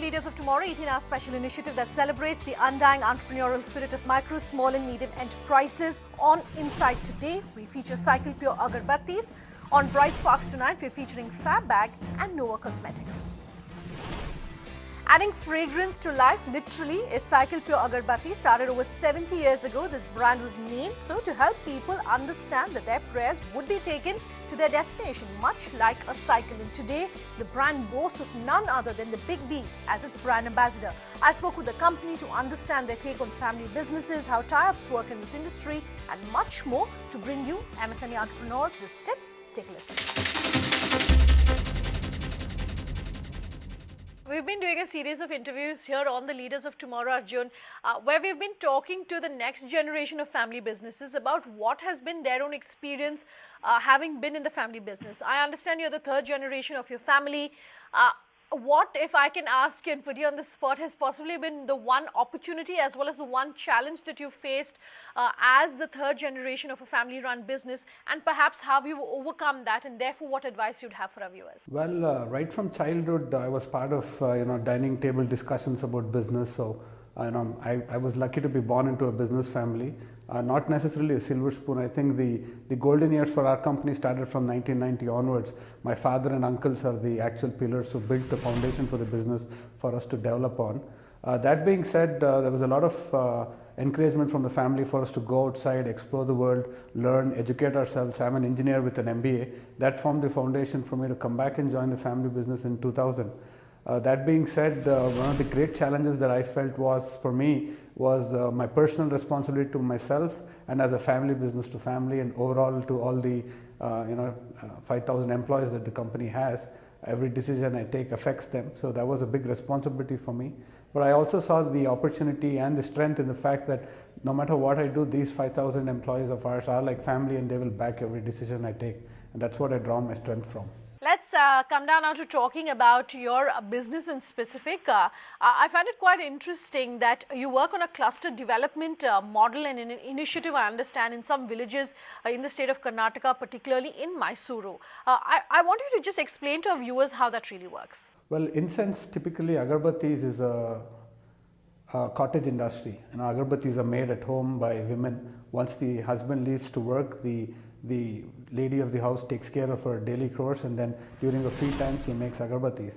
Leaders of Tomorrow, 18-hour special initiative that celebrates the undying entrepreneurial spirit of micro, small and medium enterprises. On Inside Today, we feature Cycle Pure Agarbattis. On Bright Sparks tonight, we're featuring Fab Bag and Nova Cosmetics. Adding fragrance to life, literally, is Cycle Pure Agarbatti. Started over 70 years ago, this brand was named so to help people understand that their prayers would be taken to their destination, much like a cycle. And today, the brand boasts of none other than the Big B as its brand ambassador. I spoke with the company to understand their take on family businesses, how tie-ups work in this industry, and much more to bring you MSME entrepreneurs this tip. Take a listen. We've been doing a series of interviews here on the Leaders of Tomorrow, Arjun, where we've been talking to the next generation of family businesses about what has been their own experience having been in the family business. I understand you're the third generation of your family. What, if I can ask you and put you on the spot, has possibly been the one opportunity as well as the one challenge that you faced as the third generation of a family-run business, and perhaps how you've overcome that, and therefore what advice you'd have for our viewers? Well, right from childhood, I was part of dining table discussions about business. So I was lucky to be born into a business family. Not necessarily a silver spoon. I think the golden years for our company started from 1990 onwards. My father and uncles are the actual pillars who built the foundation for the business for us to develop on. That being said, there was a lot of encouragement from the family for us to go outside, explore the world, learn, educate ourselves. I'm an engineer with an MBA. That formed the foundation for me to come back and join the family business in 2000. That being said, one of the great challenges that I felt was my personal responsibility to myself and as a family business to family and overall to all the 5,000 employees that the company has. Every decision I take affects them, so that was a big responsibility for me. But I also saw the opportunity and the strength in the fact that no matter what I do, these 5,000 employees of ours are like family and they will back every decision I take, and that's what I draw my strength from. Let's come down now to talking about your business in specific. I find it quite interesting that you work on a cluster development model and an initiative, I understand, in some villages in the state of Karnataka, particularly in Mysuru. I want you to just explain to our viewers how that really works. Well, incense, typically agarbattis is a cottage industry. Agarbattis are made at home by women. Once the husband leaves to work, the lady of the house takes care of her daily chores, and then during her free time she makes agarbattis.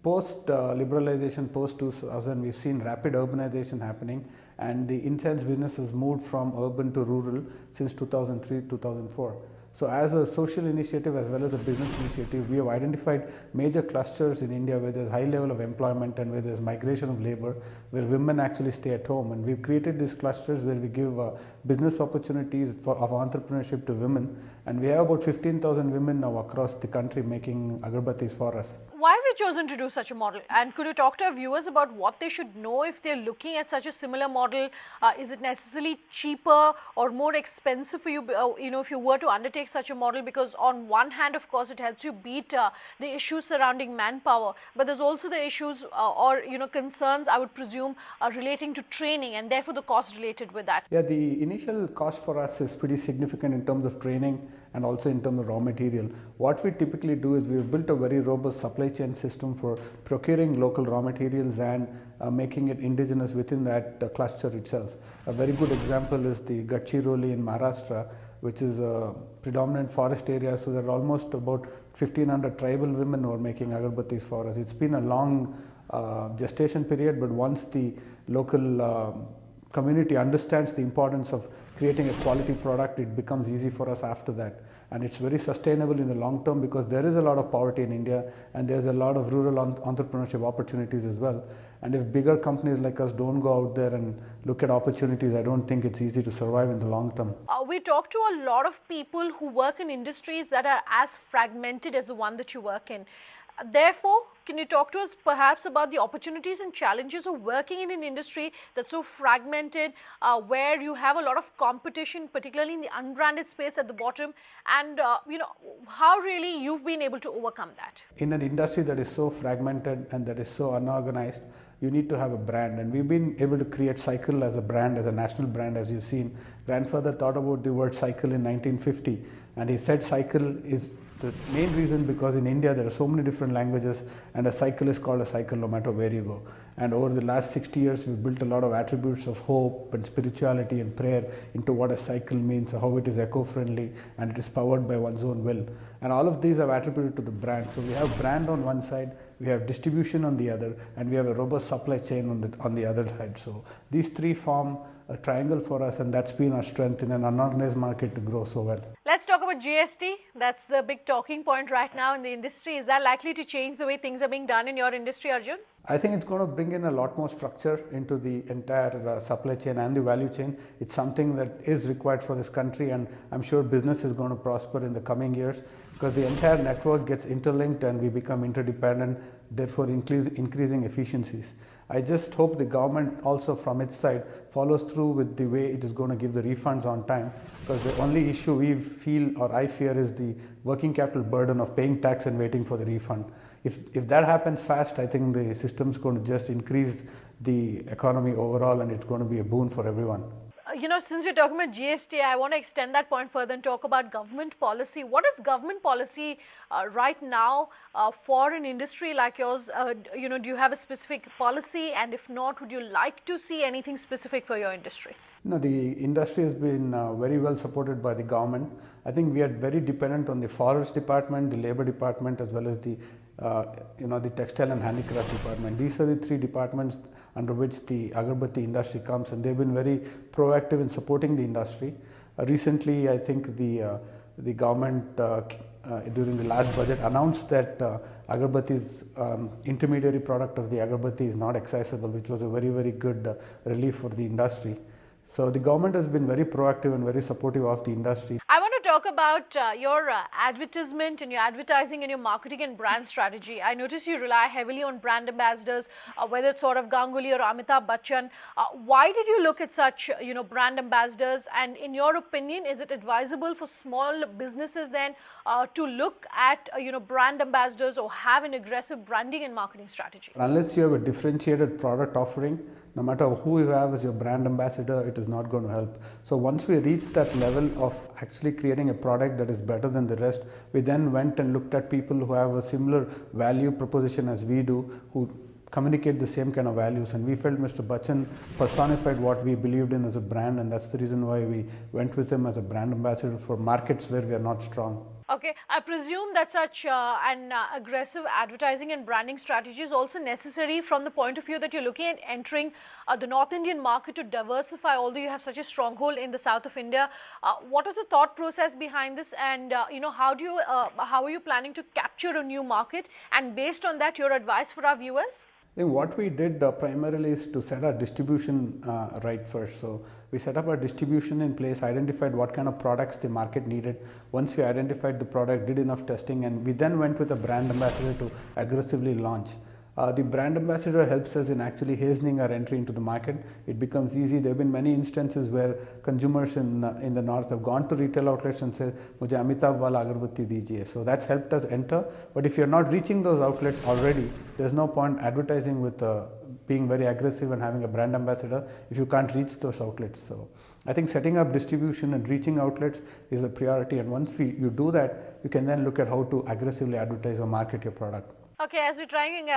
Post liberalization, post 2000, we've seen rapid urbanization happening, and the incense business has moved from urban to rural since 2003-2004. So as a social initiative as well as a business initiative, we have identified major clusters in India where there's high level of employment and where there's migration of labor, where women actually stay at home. And we've created these clusters where we give business opportunities of entrepreneurship to women. And we have about 15,000 women now across the country making agarbattis for us. Why have you chosen to do such a model? And could you talk to our viewers about what they should know if they're looking at such a similar model? Is it necessarily cheaper or more expensive for you, if you were to undertake such a model? Because on one hand, of course, it helps you beat the issues surrounding manpower, but there's also the issues or concerns, I would presume, relating to training and therefore the cost related with that. Yeah, the initial cost for us is pretty significant in terms of training and also in terms of raw material. What we typically do is we've built a very robust supply chain system for procuring local raw materials and making it indigenous within that cluster itself. A very good example is the Gadchiroli in Maharashtra, which is a predominant forest area. So there are almost about 1,500 tribal women who are making agarbattis for us. It's been a long gestation period, but once the local community understands the importance of creating a quality product, it becomes easy for us after that. And it's very sustainable in the long term because there is a lot of poverty in India and there's a lot of rural entrepreneurship opportunities as well. And if bigger companies like us don't go out there and look at opportunities, I don't think it's easy to survive in the long term. We talk to a lot of people who work in industries that are as fragmented as the one that you work in. Therefore, can you talk to us perhaps about the opportunities and challenges of working in an industry that's so fragmented, where you have a lot of competition, particularly in the unbranded space at the bottom, and how really you've been able to overcome that? In an industry that is so fragmented and that is so unorganized, you need to have a brand, and we've been able to create Cycle as a brand, as a national brand. As you've seen, grandfather thought about the word cycle in 1950, and he said cycle is The main reason, because in India there are so many different languages, and a cycle is called a cycle no matter where you go. And over the last 60 years, we've built a lot of attributes of hope and spirituality and prayer into what a cycle means, how it is eco-friendly, and it is powered by one's own will. And all of these are attributed to the brand. So we have brand on one side, we have distribution on the other, and we have a robust supply chain on the other side. So these three form a triangle for us, and that's been our strength in an unorganized market to grow so well. Let's talk about GST. That's the big talking point right now in the industry. Is that likely to change the way things are being done in your industry, Arjun? I think it's going to bring in a lot more structure into the entire supply chain and the value chain. It's something that is required for this country, and I'm sure business is going to prosper in the coming years, because the entire network gets interlinked and we become interdependent, therefore increasing efficiencies. I just hope the government also from its side follows through with the way it is going to give the refunds on time, because the only issue we feel, or I fear, is the working capital burden of paying tax and waiting for the refund. If that happens fast, I think the system is going to just increase the economy overall, and it's going to be a boon for everyone. Since we're talking about GST, I want to extend that point further and talk about government policy. What is government policy right now for an industry like yours? Do you have a specific policy? And if not, would you like to see anything specific for your industry? No, the industry has been very well supported by the government. I think we are very dependent on the forest department, the labor department, as well as the the textile and handicraft department. These are the three departments under which the agarbatti industry comes, and they've been very proactive in supporting the industry. Recently, I think the government during the last budget announced that agarbatti's intermediary product of the agarbatti is not accessible, which was a very, very good relief for the industry. So the government has been very proactive and very supportive of the industry. I want to talk about your advertisement and your advertising and your marketing and brand strategy. I notice you rely heavily on brand ambassadors, whether it's sort of Ganguly or Amitabh Bachchan. Why did you look at such, brand ambassadors? And in your opinion, is it advisable for small businesses then to look at, brand ambassadors or have an aggressive branding and marketing strategy? Unless you have a differentiated product offering, no matter who you have as your brand ambassador, it is not going to help. So once we reached that level of actually creating a product that is better than the rest, we then went and looked at people who have a similar value proposition as we do, who communicate the same kind of values, and we felt Mr. Bachchan personified what we believed in as a brand, and that's the reason why we went with him as a brand ambassador for markets where we are not strong. Okay, I presume that such an aggressive advertising and branding strategy is also necessary from the point of view that you're looking at entering the North Indian market to diversify, although you have such a stronghold in the south of India. What is the thought process behind this, and how are you planning to capture a new market? And based on that, your advice for our viewers? I think what we did primarily is to set our distribution right first. So we set up our distribution in place, identified what kind of products the market needed. Once we identified the product, did enough testing, and we then went with a brand ambassador to aggressively launch. The brand ambassador helps us in actually hastening our entry into the market. It becomes easy. There have been many instances where consumers in the north have gone to retail outlets and said, "Mujhe Amitabh wala agarbatti dijiye." So that's helped us enter. But if you're not reaching those outlets already, there's no point advertising with being very aggressive and having a brand ambassador if you can't reach those outlets. So I think setting up distribution and reaching outlets is a priority. And once you do that, you can then look at how to aggressively advertise or market your product. Okay, as we're trying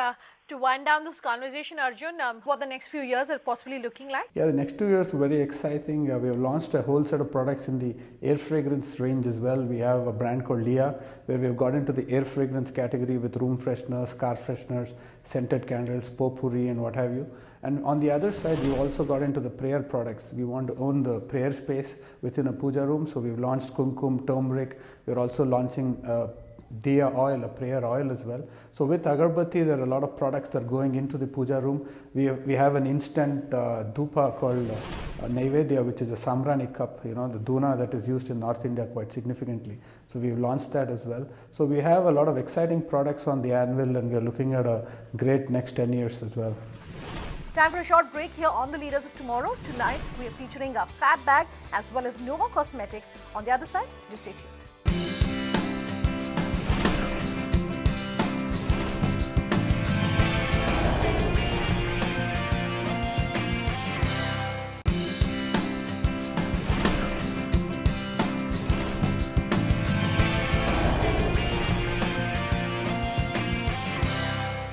to wind down this conversation, Arjun, what the next few years are possibly looking like? Yeah, the next 2 years are very exciting. We have launched a whole set of products in the air fragrance range as well. We have a brand called Leah, where we have got into the air fragrance category with room fresheners, car fresheners, scented candles, potpourri, and what have you. And on the other side, we also got into the prayer products. We want to own the prayer space within a puja room. So we've launched kumkum, turmeric. We're also launching Diya oil, a prayer oil as well. So with agarbatti, there are a lot of products that are going into the puja room. We have an instant dhupa called Naivedya, which is a samrani cup, the duna that is used in North India quite significantly. So we've launched that as well. So we have a lot of exciting products on the anvil, and we're looking at a great next 10 years as well. Time for a short break here on The Leaders of Tomorrow. Tonight, we are featuring a Fab Bag as well as Nova Cosmetics. On the other side, just stay tuned.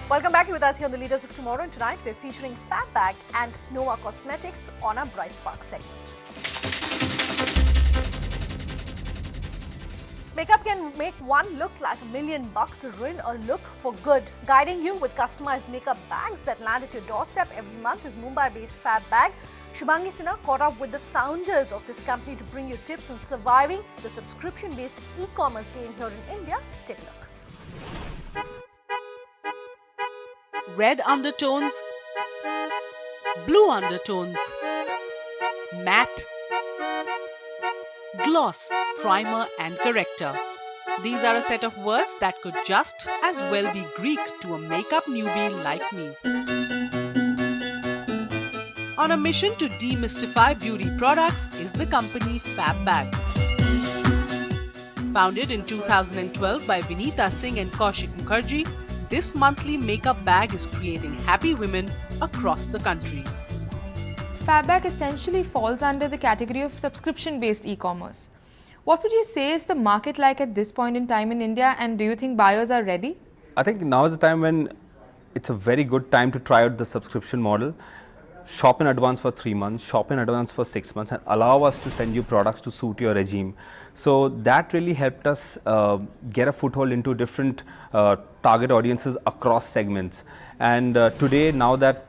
Welcome back. You're with us here on the Leaders of Tomorrow, and tonight we're featuring Fab Bag and Nova Cosmetics on our Bright Spark segment. Makeup can make one look like $1 million or ruin a look for good. Guiding you with customized makeup bags that land at your doorstep every month is Mumbai-based Fab Bag. Shubhangi Sinha caught up with the founders of this company to bring you tips on surviving the subscription-based e-commerce game here in India. Take a look. Red undertones, blue undertones, matte, gloss, primer and corrector. These are a set of words that could just as well be Greek to a makeup newbie like me. On a mission to demystify beauty products is the company Fab Bag. Founded in 2012 by Vinita Singh and Kaushik Mukherjee, this monthly makeup bag is creating happy women across the country. Fab Bag essentially falls under the category of subscription-based e-commerce. What would you say is the market like at this point in time in India, and do you think buyers are ready? I think now is the time when it's a very good time to try out the subscription model. Shop in advance for 3 months, shop in advance for 6 months, and allow us to send you products to suit your regime. So that really helped us get a foothold into different target audiences across segments. And today, now that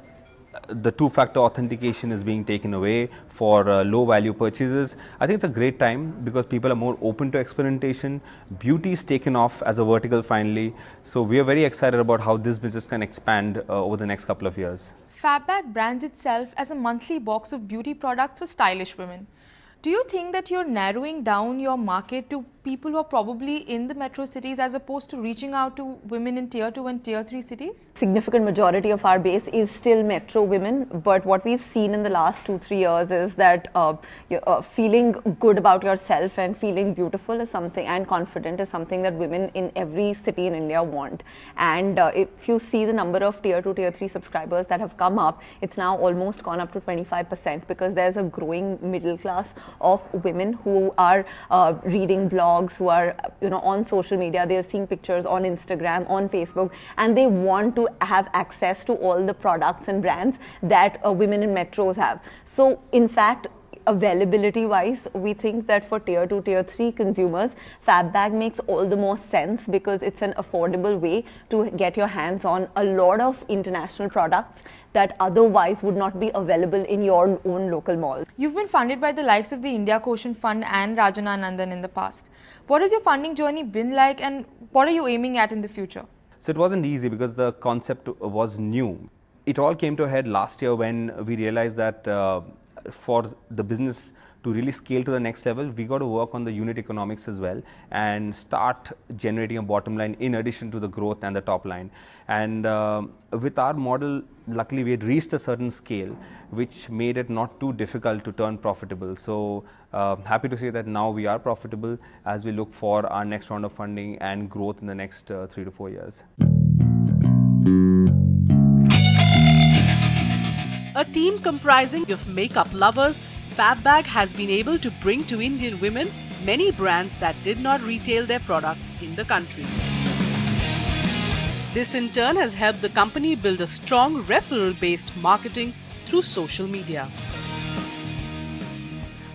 the two-factor authentication is being taken away for low value purchases, I think it's a great time because people are more open to experimentation. Beauty is taken off as a vertical finally. So we are very excited about how this business can expand over the next couple of years. Fab Bag brands itself as a monthly box of beauty products for stylish women. Do you think that you're narrowing down your market to people who are probably in the metro cities as opposed to reaching out to women in tier 2 and tier 3 cities? Significant majority of our base is still metro women, but what we've seen in the last 2-3 years is that feeling good about yourself and feeling beautiful is something, and confident is something that women in every city in India want. And if you see the number of tier 2, tier 3 subscribers that have come up, it's now almost gone up to 25% because there's a growing middle class of women who are reading blogs, who are on social media. They're seeing pictures on Instagram, on Facebook, and they want to have access to all the products and brands that women in metros have. So in fact, availability wise, we think that for tier 2, tier 3 consumers, Fab Bag makes all the more sense because it's an affordable way to get your hands on a lot of international products that otherwise would not be available in your own local mall. You've been funded by the likes of the India Quotient Fund and Rajana Nandan in the past. What has your funding journey been like, and what are you aiming at in the future? So it wasn't easy because the concept was new. It all came to a head last year when we realized that for the business to really scale to the next level, we got to work on the unit economics as well and start generating a bottom line in addition to the growth and the top line. And with our model, luckily we had reached a certain scale which made it not too difficult to turn profitable. So happy to say that now we are profitable as we look for our next round of funding and growth in the next 3 to 4 years. A team comprising of makeup lovers, Fab Bag has been able to bring to Indian women many brands that did not retail their products in the country. This in turn has helped the company build a strong referral-based marketing through social media.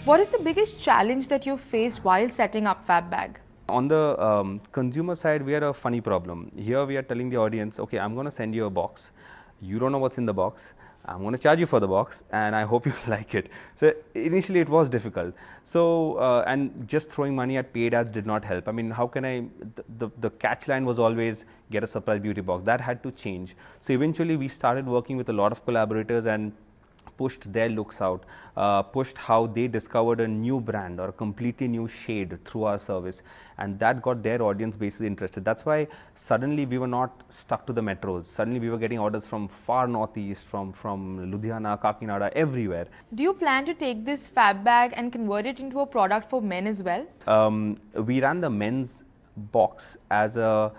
What is the biggest challenge that you've faced while setting up Fab Bag? On the consumer side, we had a funny problem. Here we are telling the audience, okay, I'm going to send you a box. You don't know what's in the box. I'm going to charge you for the box and I hope you like it. So initially it was difficult. So and just throwing money at paid ads did not help. I mean, how can I, the catch line was always get a surprise beauty box. That had to change. So eventually we started working with a lot of collaborators and pushed their looks out, pushed how they discovered a new brand or a completely new shade through our service, and that got their audience bases interested. That's why suddenly we were not stuck to the metros. Suddenly we were getting orders from far northeast, from Ludhiana, Kakinada, everywhere. Do you plan to take this Fab Bag and convert it into a product for men as well? We ran the men's box as a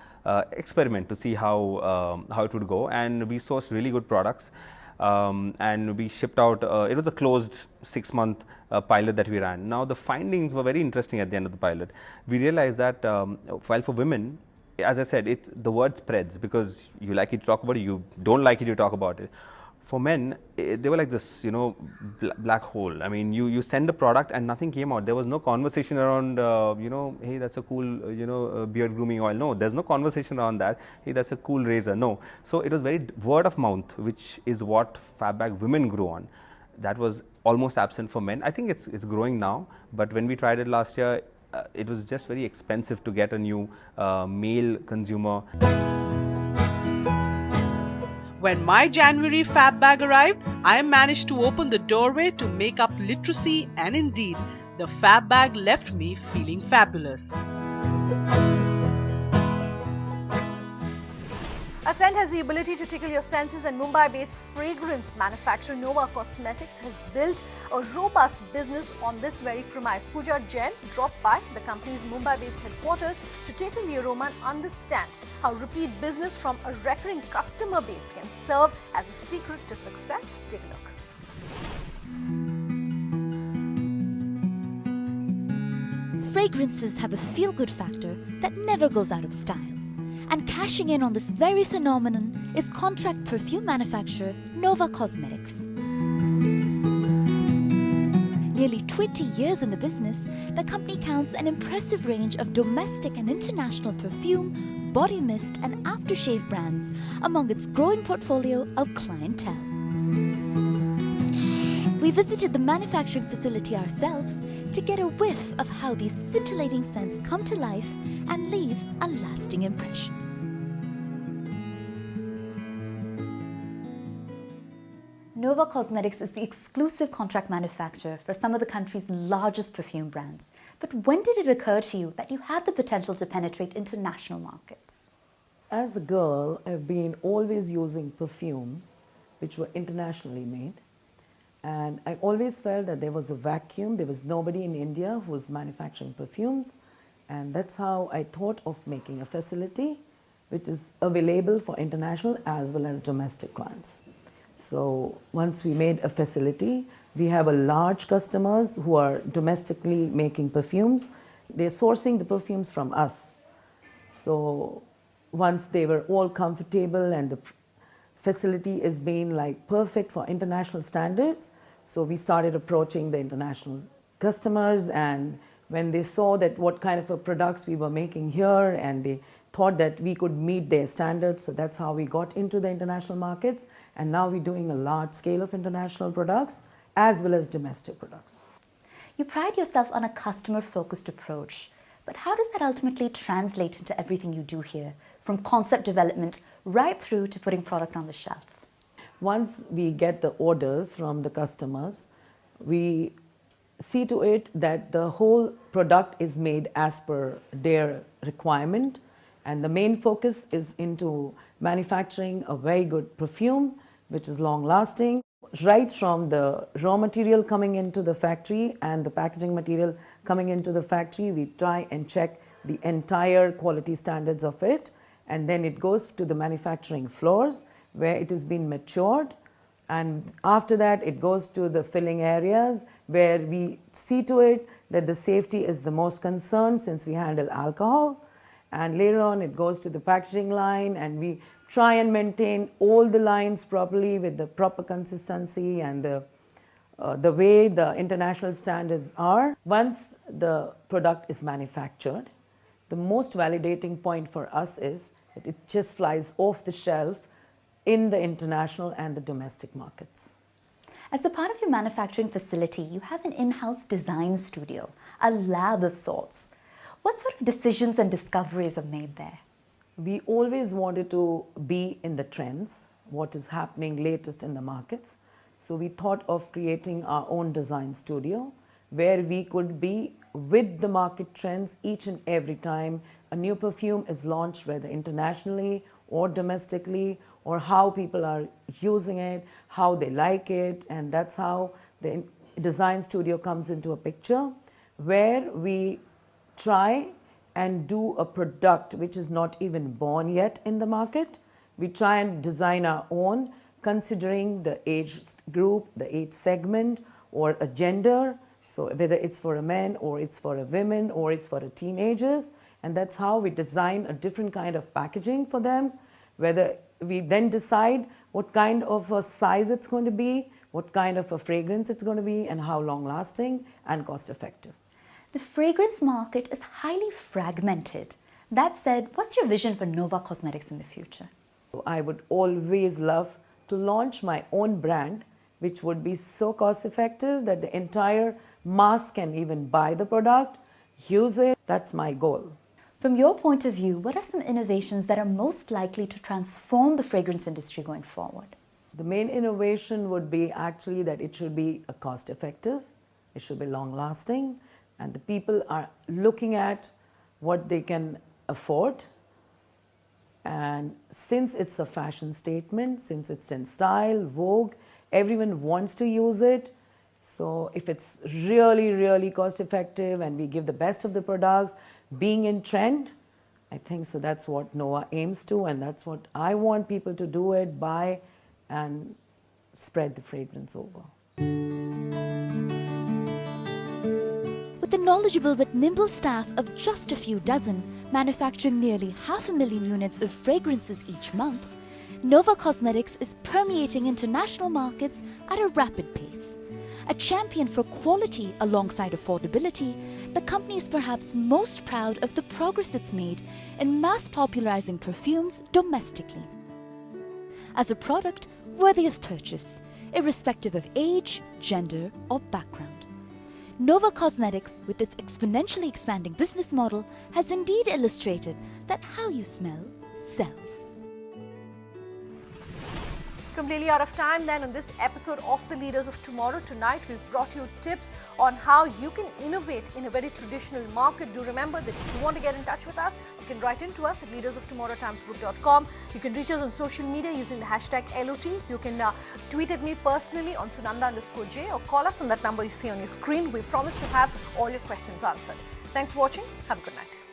experiment to see how it would go, and we sourced really good products. And we shipped out, it was a closed 6-month pilot that we ran. Now the findings were very interesting at the end of the pilot. We realized that while for women, as I said, the word spreads because you like it, you talk about it, you don't like it, you talk about it. For men, they were like this, black hole. I mean, you send a product and nothing came out. There was no conversation around, hey, that's a cool, beard grooming oil. No, there's no conversation around that. Hey, that's a cool razor. No. So it was very word of mouth, which is what Fabbag women grew on. That was almost absent for men. I think it's growing now, but when we tried it last year, it was just very expensive to get a new male consumer. When my January Fab bag arrived, I managed to open the doorway to make up literacy, and indeed, the Fab bag left me feeling fabulous. Ascent has the ability to tickle your senses, and Mumbai-based fragrance manufacturer Nova Cosmetics has built a robust business on this very premise. Pooja Jain dropped by the company's Mumbai-based headquarters to take in the aroma and understand how repeat business from a recurring customer base can serve as a secret to success. Take a look. Fragrances have a feel-good factor that never goes out of style. And cashing in on this very phenomenon is contract perfume manufacturer Nova Cosmetics. Nearly 20 years in the business, the company counts an impressive range of domestic and international perfume, body mist and aftershave brands among its growing portfolio of clientele. We visited the manufacturing facility ourselves to get a whiff of how these scintillating scents come to life and leave a lasting impression. Nova Cosmetics is the exclusive contract manufacturer for some of the country's largest perfume brands. But when did it occur to you that you had the potential to penetrate international markets? As a girl, I've been always using perfumes which were internationally made. And I always felt that there was a vacuum. There was nobody in India who was manufacturing perfumes. And that's how I thought of making a facility which is available for international as well as domestic clients. So once we made a facility, we have a large customers who are domestically making perfumes. They're sourcing the perfumes from us. So once they were all comfortable and the facility is being like perfect for international standards, so we started approaching the international customers, and when they saw that what kind of products we were making here and they thought that we could meet their standards, so that's how we got into the international markets, and now we're doing a large scale of international products as well as domestic products. You pride yourself on a customer-focused approach, but how does that ultimately translate into everything you do here, from concept development right through to putting product on the shelf? Once we get the orders from the customers, we see to it that the whole product is made as per their requirement, and the main focus is into manufacturing a very good perfume which is long lasting. Right from the raw material coming into the factory and the packaging material coming into the factory, we try and check the entire quality standards of it, and then it goes to the manufacturing floors where it has been matured, and after that it goes to the filling areas where we see to it that the safety is the most concerned since we handle alcohol, and later on it goes to the packaging line, and we try and maintain all the lines properly with the proper consistency and the way the international standards are. Once the product is manufactured, the most validating point for us is that it just flies off the shelf in the international and the domestic markets. As a part of your manufacturing facility, you have an in-house design studio, a lab of sorts. What sort of decisions and discoveries are made there? We always wanted to be in the trends, what is happening latest in the markets. So we thought of creating our own design studio where we could be with the market trends each and every time a new perfume is launched, whether internationally or domestically, or how people are using it, how they like it, and that's how the design studio comes into a picture, where we try and do a product which is not even born yet in the market. We try and design our own, considering the age group, the age segment, or a gender, so whether it's for a man or it's for a woman or it's for a teenagers, And that's how we design a different kind of packaging for them, whether we then decide what kind of a size it's going to be, what kind of a fragrance it's going to be, and how long lasting and cost effective. The fragrance market is highly fragmented. That said, what's your vision for Nova Cosmetics in the future? I would always love to launch my own brand, which would be so cost effective that the entire mass can even buy the product, use it. That's my goal. From your point of view, what are some innovations that are most likely to transform the fragrance industry going forward? The main innovation would be actually that it should be a cost effective, it should be long lasting, and the people are looking at what they can afford. And since it's a fashion statement, since it's in style, vogue, everyone wants to use it. So if it's really, really cost effective and we give the best of the products, being in trend, I think so that's what Nova aims to, and that's what I want people to do it, buy and spread the fragrance over. With the knowledgeable but nimble staff of just a few dozen, manufacturing nearly 500,000 units of fragrances each month, Nova Cosmetics is permeating international markets at a rapid pace. A champion for quality alongside affordability, the company is perhaps most proud of the progress it's made in mass popularizing perfumes domestically. As a product worthy of purchase, irrespective of age, gender, or background. Nova Cosmetics, with its exponentially expanding business model, has indeed illustrated that how you smell sells. Completely out of time then on this episode of The Leaders of Tomorrow. Tonight we've brought you tips on how you can innovate in a very traditional market. Do remember that if you want to get in touch with us, you can write into us at leadersoftomorrowtimesgroup.com. You can reach us on social media using the hashtag LOT. You can tweet at me personally on Sunanda_J or call us on that number you see on your screen. We promise to have all your questions answered. Thanks for watching. Have a good night.